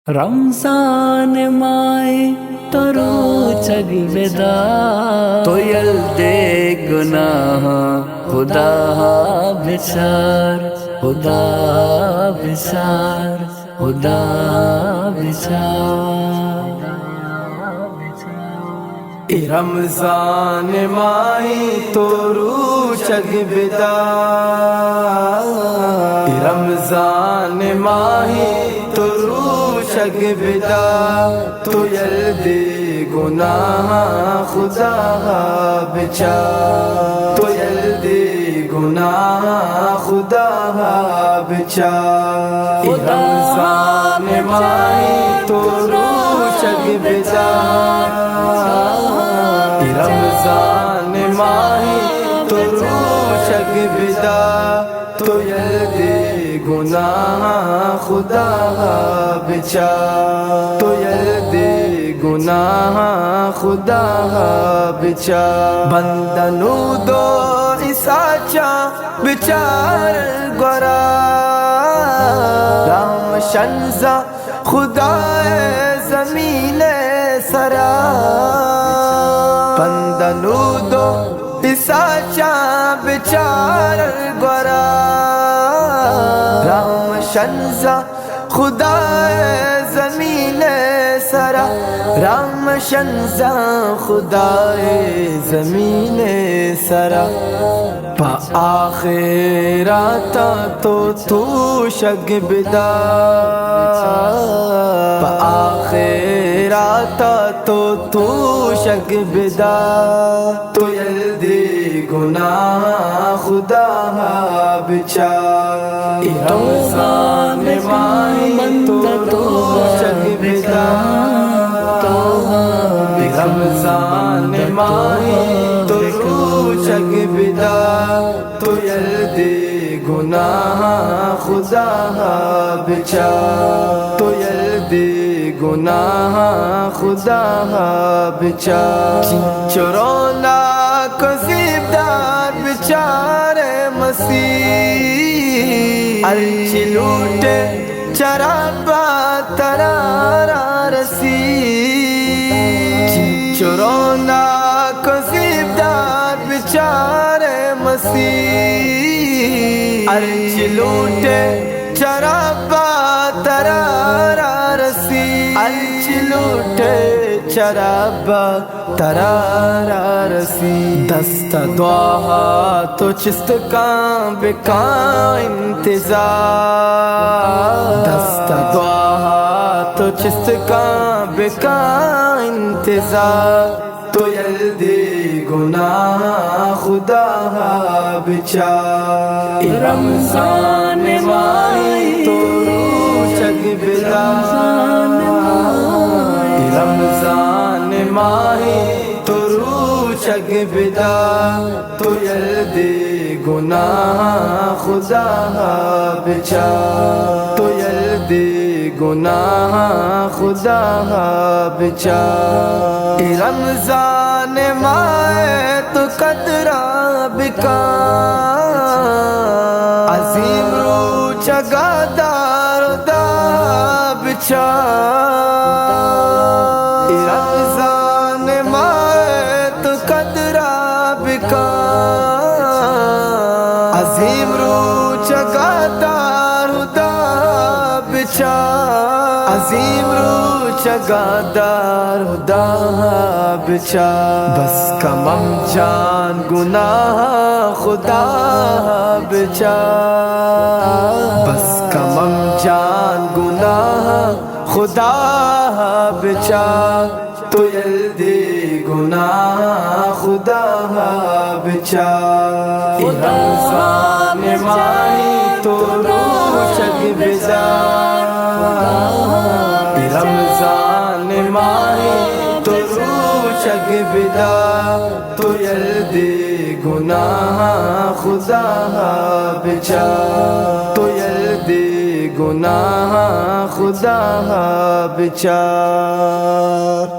رمضان مائے تو روچگ بدا تو یلدے گناہ خدا بچار خدا بچار خدا بچار رمضان ماہی تو روچگ بدا رمضان ماہی تو روچگ بدا تو یلدے گناہ خدا بچار تو یلدے گناہ خدا بچار رمضان ماہی تو روچگ بدا رمضان ماہی تو روچگ بدا تو یلدے گناہ خدا بچار تو یلدے گناہ خدا بچار بندنو دو اساچا بچار گورا رام شنزا خدا زمین سرا بندنو دو اساچا بچار گورا رام شنزا خدا زمین سرا رام شنزا خدا زمین سرا پا آخرات تو شگ بدا پا آخرات تو شگ بدا تو یلدے گناہ خدا بچار رمضان ماہی تو شگ بدا رمضان ماہی تو شگ بدا تو یلدے گناہ خدا بچار تو یلدے گناہ خدا بچار چرونا کذیب دار بچار مسیح ارچی لوٹے چرابا ترارا رسی چرونا کذیب دار بچار مسیح ارچی لوٹے چرابا ترارا رسی ارچی لوٹے چرابا ترارا رسی دست دعا تو چست کام بکا انتظار دست دعا تو چست کام بکا انتظار تو یلدے گناہ خدا بچار رمضان ماہی تو روچگ بدا رمضان ماہی تو روچگ بدا تو یلدے گناہ خدا بچار تو یلدے گناہ خدا بچار رمضان ماہ تو قدرہ بکا عظیم روچگا دار دا بچار رمضان ماہ تو قدرہ بکا عظیم روچگا دار دا بچار عظیم روچگا دار دا بچار بس کمم جان گناہ خدا بچار بس کمم جان گناہ خدا بچار تو یلدے گناہ خدا بچار رمضان ماہی تو روچگ بدا رمضان ماہی تو روچگ بدا تو یلدے گناہ خدا بچار تو یلدے گناہ خدا بچار